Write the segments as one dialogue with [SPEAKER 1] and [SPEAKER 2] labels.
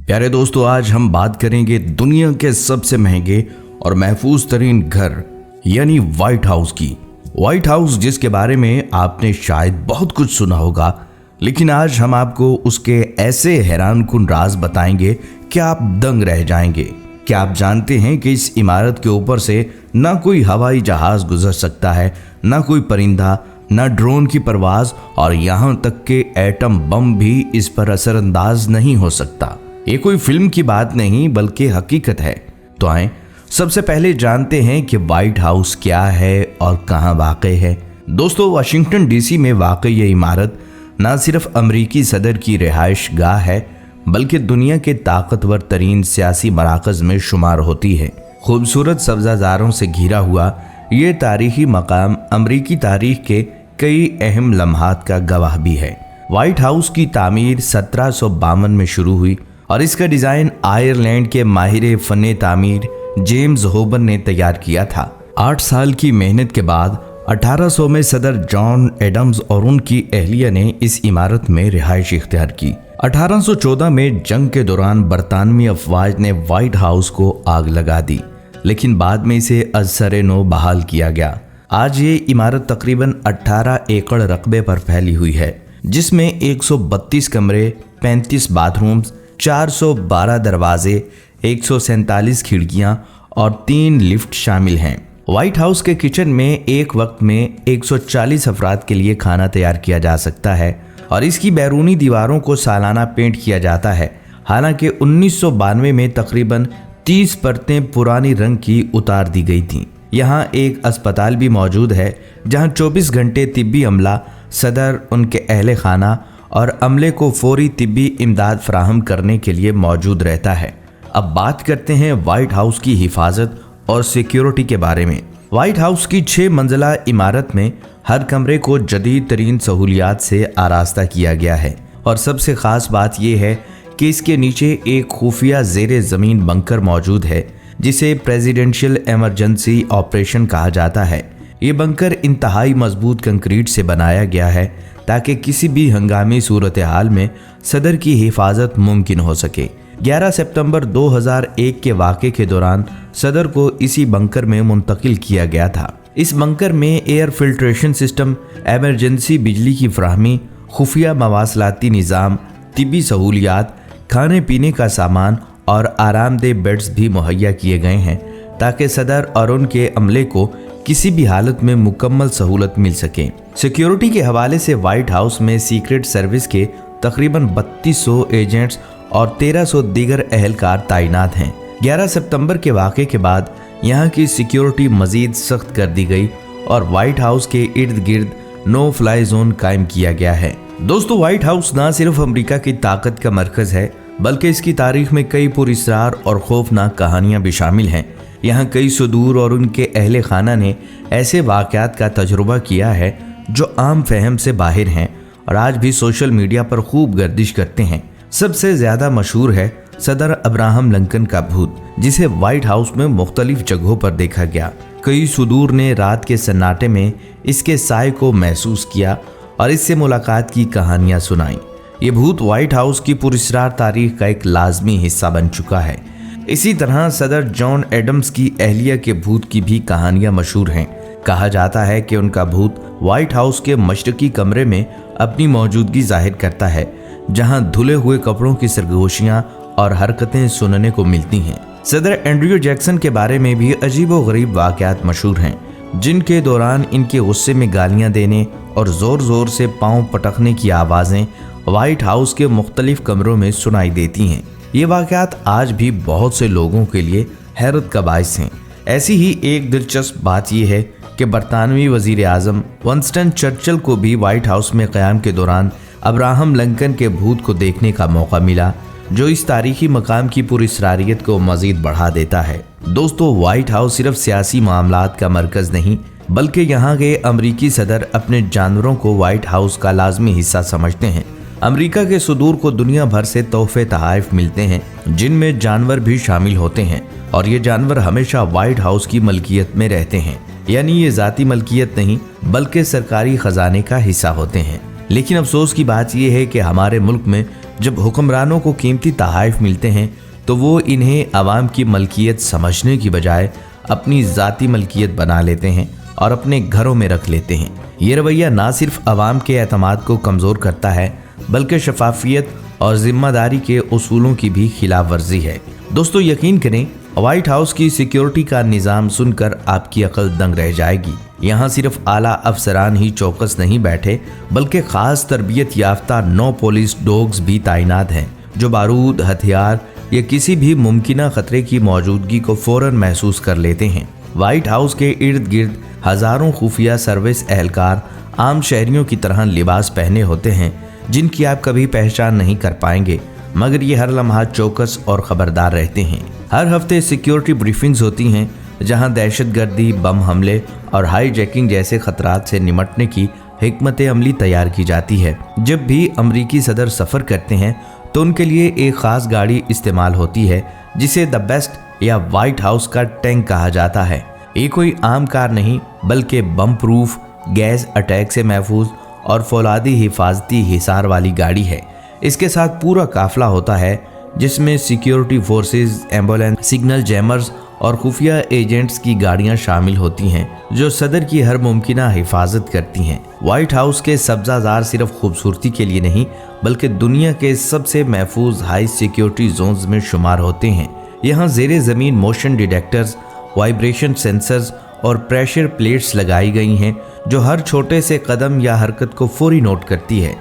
[SPEAKER 1] प्यारे दोस्तों, आज हम बात करेंगे दुनिया के सबसे महंगे और महफूज तरीन घर यानी व्हाइट हाउस की। व्हाइट हाउस जिसके बारे में आपने शायद बहुत कुछ सुना होगा, लेकिन आज हम आपको उसके ऐसे हैरानकुन राज बताएंगे कि आप दंग रह जाएंगे। क्या आप जानते हैं कि इस इमारत के ऊपर से ना कोई हवाई जहाज गुजर सकता है, ना कोई परिंदा, ना ड्रोन की परवाज और यहाँ तक के एटम बम भी इस पर असरअंदाज नहीं हो सकता। ये कोई फिल्म की बात नहीं बल्कि हकीकत है। तो आए सबसे पहले जानते हैं कि व्हाइट हाउस क्या है और कहाँ वाक़ है। दोस्तों, वाशिंगटन डीसी में वाक़ ये इमारत न सिर्फ अमरीकी सदर की रिहाइश गाह है बल्कि दुनिया के ताकतवर तरीन सियासी मराकज़ में शुमार होती है। खूबसूरत सब्ज़ाज़ारों से घिरा हुआ ये तारीखी मकाम अमरीकी तारीख के कई अहम लम्हात का गवाह भी है। व्हाइट हाउस की तामीर 1752 में शुरू हुई और इसका डिज़ाइन आयरलैंड के माहिर फ़न तामीर जेम्स होबर ने तैयार किया था। 8 साल की मेहनत के बाद 1800 में सदर जॉन एडम्स और उनकी अहलिया ने इस इमारत में रिहाइश इख्तियार की। 1814 में जंग के दौरान बरतानवी अफवाज ने व्हाइट हाउस को आग लगा दी, लेकिन बाद में इसे अज़सर नो बहाल किया गया। आज ये इमारत तकरीबन 18 एकड़ रकबे पर फैली हुई है, जिसमें 132 कमरे, 35 बाथरूम्स, 412 दरवाजे, 147 खिड़कियां और 3 लिफ्ट शामिल हैं। व्हाइट हाउस के किचन में एक वक्त में 140 अफराद के लिए खाना तैयार किया जा सकता है और इसकी बैरूनी दीवारों को सालाना पेंट किया जाता है। हालांकि 1992 में तकरीबन 30 परतें पुरानी रंग की उतार दी गई थीं। यहाँ एक अस्पताल भी मौजूद है जहाँ 24 घंटे तिब्बी अमला, सदर, उनके अहले खाना और अमले को फौरी तिब्बी इमदाद फराहम करने के लिए मौजूद रहता है। अब बात करते हैं व्हाइट हाउस की हिफाजत और सिक्योरिटी के बारे में। व्हाइट हाउस की 6 मंजिला इमारत में हर कमरे को जदीद तरीन सहूलियात से आरास्ता किया गया है और सबसे ख़ास बात यह है कि इसके नीचे एक खुफिया ज़ेरे ज़मीन बंकर मौजूद है जिसे प्रेसिडेंशियल इमरजेंसी ऑपरेशन कहा जाता है। ये बंकर इंतहाई मजबूत कंक्रीट से बनाया गया है ताकि किसी भी हंगामी सूरत हाल में सदर की हिफाजत मुमकिन हो सके। 11 सितंबर 2001 के वाक़े के दौरान सदर को इसी बंकर में मुंतकिल किया गया था। इस बंकर में एयर फिल्ट्रेशन सिस्टम, एमरजेंसी बिजली की फराहमी, खुफिया मवासलाती निज़ाम, तिब्बी सहूलियात, खाने पीने का सामान और आरामदेह बेड्स भी मुहैया किए गए हैं ताकि सदर और उनके अमले को किसी भी हालत में मुकम्मल सहूलत मिल सके। सिक्योरिटी के हवाले से व्हाइट हाउस में सीक्रेट सर्विस के तकरीबन 3200 एजेंट्स और 1300 दीगर अहलकार तैनात हैं। 11 सितंबर के वाक़े के बाद यहाँ की सिक्योरिटी मज़ीद सख्त कर दी गई और व्हाइट हाउस के इर्द गिर्द नो फ्लाई जोन कायम किया गया है। दोस्तों, व्हाइट हाउस न सिर्फ अमरीका की ताकत का मरकज़ है बल्कि इसकी तारीख में कई पुरअसरार और खौफनाक कहानियाँ भी शामिल हैं। यहाँ कई सदूर और उनके अहले खाना ने ऐसे वाक़यात का तजुर्बा किया है जो आम फहम से बाहर हैं और आज भी सोशल मीडिया पर खूब गर्दिश करते हैं। सबसे ज़्यादा मशहूर है सदर अब्राहम लिंकन का भूत, जिसे व्हाइट हाउस में मुख्तलिफ जगहों पर देखा गया। कई सदूर ने रात के सन्नाटे में इसके साए को महसूस किया और इससे मुलाकात की कहानियाँ सुनाई। ये भूत व्हाइट हाउस की पुरअसरार तारीख का एक लाजमी हिस्सा बन चुका है। इसी तरह सदर जॉन एडम्स की अहलिया के भूत की भी कहानियां मशहूर हैं। कहा जाता है कि उनका भूत व्हाइट हाउस के मशरकी कमरे में अपनी मौजूदगी जाहिर करता है, जहां धुले हुए कपड़ों की सरगोशियां और हरकतें सुनने को मिलती हैं। सदर एंड्रयू जैक्सन के बारे में भी अजीबोगरीब वाक़यात मशहूर हैं, जिनके दौरान इनके गुस्से में गालियां देने और ज़ोर ज़ोर से पाँव पटकने की आवाज़ें व्हाइट हाउस के मुख्तलिफ कमरों में सुनाई देती हैं। ये वाक़यात आज भी बहुत से लोगों के लिए हैरत का बाइस हैं। ऐसी ही एक दिलचस्प बात यह है कि बरतानवी वज़ीर आज़म विंस्टन चर्चिल को भी व्हाइट हाउस में क़याम के दौरान अब्राहम लिंकन के भूत को देखने का मौका मिला, जो इस तारीखी मकाम की पुरअसरारियत को मज़ीद बढ़ा देता है। दोस्तों, व्हाइट हाउस सिर्फ सियासी मामलात का मरकज़ नहीं बल्कि यहाँ के अमरीकी सदर अपने जानवरों को व्हाइट हाउस का लाजमी हिस्सा समझते हैं। अमेरिका के सुदूर को दुनिया भर से तोहफे तहाइफ मिलते हैं, जिनमें जानवर भी शामिल होते हैं और ये जानवर हमेशा व्हाइट हाउस की मलकियत में रहते हैं। यानी ये ज़ाती मलकियत नहीं बल्कि सरकारी खजाने का हिस्सा होते हैं। लेकिन अफसोस की बात यह है कि हमारे मुल्क में जब हुक्मरानों को कीमती तोहफे मिलते हैं तो वो इन्हें आवाम की मलकियत समझने की बजाय अपनी ज़ाती मलकियत बना लेते हैं और अपने घरों में रख लेते हैं। ये रवैया ना सिर्फ आवाम के एतमाद को कमज़ोर करता है बल्कि शफाफियत और ज़िम्मेदारी के उसूलों की भी खिलाफ वर्जी है। दोस्तों, यकीन करें, व्हाइट हाउस की सिक्योरिटी का निज़ाम सुनकर आपकी अकल दंग रह जाएगी। यहाँ सिर्फ आला अफसरान ही चौकस नहीं बैठे बल्कि ख़ास तरबियत याफ्ता 9 पुलिस डॉग्स भी तैनात हैं जो बारूद, हथियार या किसी भी मुमकिना खतरे की मौजूदगी को फ़ौरन महसूस कर लेते हैं। व्हाइट हाउस के इर्द गिर्द हज़ारों खुफिया सर्विस एहलकार आम शहरियों की तरह लिबास पहने होते हैं जिनकी आप कभी पहचान नहीं कर पाएंगे, मगर ये हर लम्हा चौकस और ख़बरदार रहते हैं। हर हफ्ते सिक्योरिटी ब्रीफिंग्स होती हैं जहां दहशतगर्दी, बम हमले और हाईजैकिंग जैसे खतरात से निमटने की हिकमत अमली तैयार की जाती है। जब भी अमरीकी सदर सफ़र करते हैं तो उनके लिए एक ख़ास गाड़ी इस्तेमाल होती है जिसे द बेस्ट या व्हाइट हाउस का टैंक कहा जाता है। ये कोई आम कार नहीं बल्कि बम प्रूफ, गैस अटैक से महफूज और फौलादी हिफाजती हिसार वाली गाड़ी है। इसके साथ पूरा काफिला होता है जिसमें security forces, ambulance, signal jammers और खुफिया एजेंट्स की गाड़ियां शामिल होती हैं जो सदर की हर मुमकिना हिफाजत करती हैं। व्हाइट हाउस के सब्जाजार सिर्फ खूबसूरती के लिए नहीं बल्कि दुनिया के सबसे महफूज हाई सिक्योरिटी जोन्स में शुमार होते हैं। यहाँ ज़ेरे ज़मीन मोशन डिटेक्टर्स, वाइब्रेशन सेंसर्स और प्रेशर प्लेट्स लगाई गई हैं जो हर छोटे से कदम या हरकत को फौरी नोट करती है।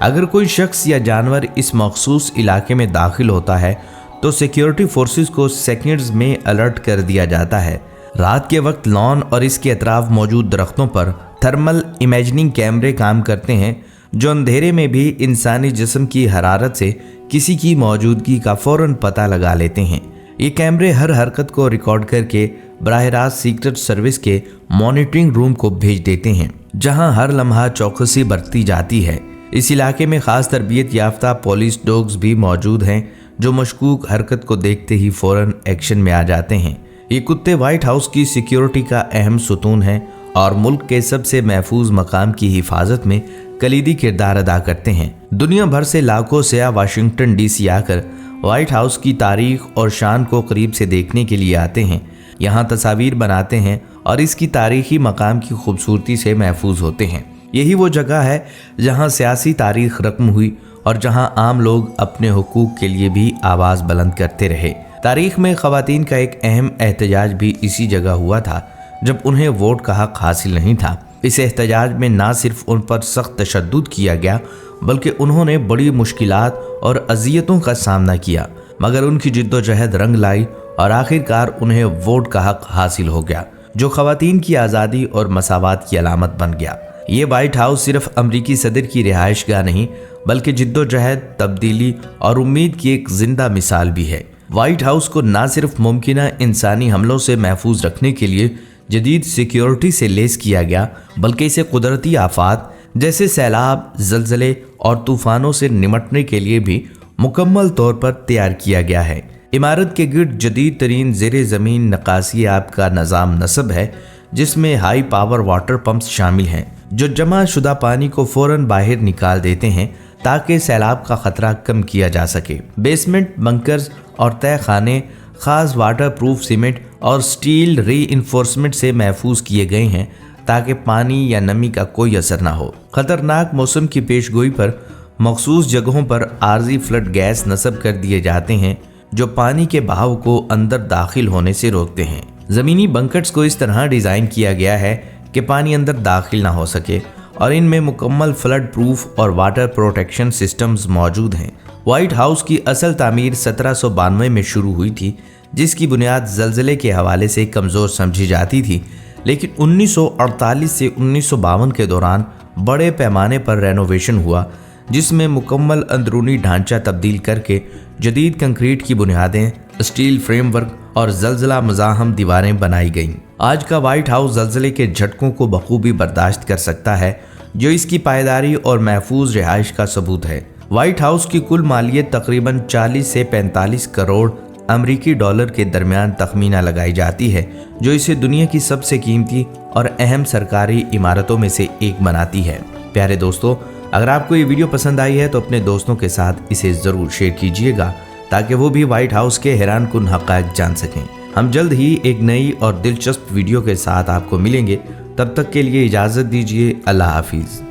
[SPEAKER 1] अगर कोई शख्स या जानवर इस मखसूस इलाके में दाखिल होता है तो सिक्योरिटी फोर्सेस को सेकंड्स में अलर्ट कर दिया जाता है। रात के वक्त लॉन और इसके अतराफ मौजूद दरख्तों पर थर्मल इमेजिंग कैमरे काम करते हैं जो अंधेरे में भी इंसानी जिस्म की हरारत से किसी की मौजूदगी का फौरन पता लगा लेते हैं। ये कैमरे हर हरकत को रिकॉर्ड करके बराह रास्त सीक्रेट सर्विस के मॉनिटरिंग रूम को भेज देते हैं जहां हर लम्हा चौकसी बरती जाती है। इस इलाके में खास तरबियत याफ्ता पुलिस डॉग्स भी मौजूद हैं जो मशकूक हरकत को देखते ही फौरन एक्शन में आ जाते हैं। ये कुत्ते व्हाइट हाउस की सिक्योरिटी का अहम सुतून हैं और मुल्क के सबसे महफूज मकाम की हिफाजत में कलीदी किरदार अदा करते हैं। दुनिया भर से लाखों सयाह वाशिंगटन डीसी आकर व्हाइट हाउस की तारीख और शान को करीब से देखने के लिए आते हैं, यहाँ तस्वीर बनाते हैं और इसकी तारीखी मकाम की खूबसूरती से महफूज होते हैं। यही वो जगह है जहाँ सियासी तारीख रकम हुई और जहाँ आम लोग अपने हुकूक के लिए भी आवाज़ बुलंद करते रहे। तारीख में ख़वातीन का एक अहम एहतजाज भी इसी जगह हुआ था जब उन्हें वोट का हक हासिल नहीं था। इस एहतजाज में ना सिर्फ उन पर सख्त तशद्दुद किया गया बल्कि उन्होंने बड़ी मुश्किलात और अजियतों का सामना किया, मगर उनकी जिद्दोजहद रंग लाई और आखिरकार उन्हें वोट का हक हासिल हो गया जो ख़वातीन की आज़ादी और मसावात की अलामत बन गया। ये व्हाइट हाउस सिर्फ अमरीकी सदर की रिहाइश गाह नहीं बल्कि जिद्दोजहद, तब्दीली और उम्मीद की एक जिंदा मिसाल भी है। व्हाइट हाउस को ना सिर्फ मुमकिना इंसानी हमलों से महफूज रखने के लिए जदीद सिक्योरिटी से लेस किया गया बल्कि इसे कुदरती आफात जैसे सैलाब, जलजले और तूफानों से निमटने के लिए भी मुकम्मल तौर पर तैयार किया गया है। इमारत के गिर्द जदीद तरीन ज़ेरे ज़मीन नकासी आब का निज़ाम नस्ब है जिसमें हाई पावर वाटर पंप्स शामिल हैं जो जमा शुदा पानी को फौरन बाहर निकाल देते हैं ताकि सैलाब का खतरा कम किया जा सके। बेसमेंट बंकर्स और तय खाने खास वाटर प्रूफ सीमेंट और स्टील रीइंफोर्समेंट से महफूज किए गए हैं ताकि पानी या नमी का कोई असर ना हो। खतरनाक मौसम की पेशगोई पर मखसूस जगहों पर आर्जी फ्लड गैस नस्ब कर दिए जाते हैं जो पानी के बहाव को अंदर दाखिल होने से रोकते हैं। ज़मीनी बंकर्स को इस तरह डिज़ाइन किया गया है कि पानी अंदर दाखिल ना हो सके और इनमें मुकम्मल फ्लड प्रूफ और वाटर प्रोटेक्शन सिस्टम्स मौजूद हैं। व्हाइट हाउस की असल तामीर 1792 में शुरू हुई थी जिसकी बुनियाद ज़लज़ले के हवाले से कमज़ोर समझी जाती थी, लेकिन 1948 से 1952 के दौरान बड़े पैमाने पर रेनोवेशन हुआ जिसमें मुकम्मल अंदरूनी ढांचा तब्दील करके जदीद कंक्रीट की बुनियादें, स्टील फ्रेमवर्क और ज़लज़ला मज़ाहम दीवारें बनाई गईं। आज का व्हाइट हाउस ज़लज़ले के झटकों को बखूबी बर्दाश्त कर सकता है जो इसकी पायदारी और महफूज रिहाइश का सबूत है। व्हाइट हाउस की कुल मालियत तकरीबन 40 से 45 करोड़ अमरीकी डॉलर के दरमियान तखमीना लगाई जाती है जो इसे दुनिया की सबसे कीमती और अहम सरकारी इमारतों में से एक बनाती है। प्यारे दोस्तों, अगर आपको ये वीडियो पसंद आई है तो अपने दोस्तों के साथ इसे ज़रूर शेयर कीजिएगा ताकि वो भी व्हाइट हाउस के हैरान कुन हक़ाइक़ जान सकें। हम जल्द ही एक नई और दिलचस्प वीडियो के साथ आपको मिलेंगे। तब तक के लिए इजाज़त दीजिए। अल्लाह हाफिज़।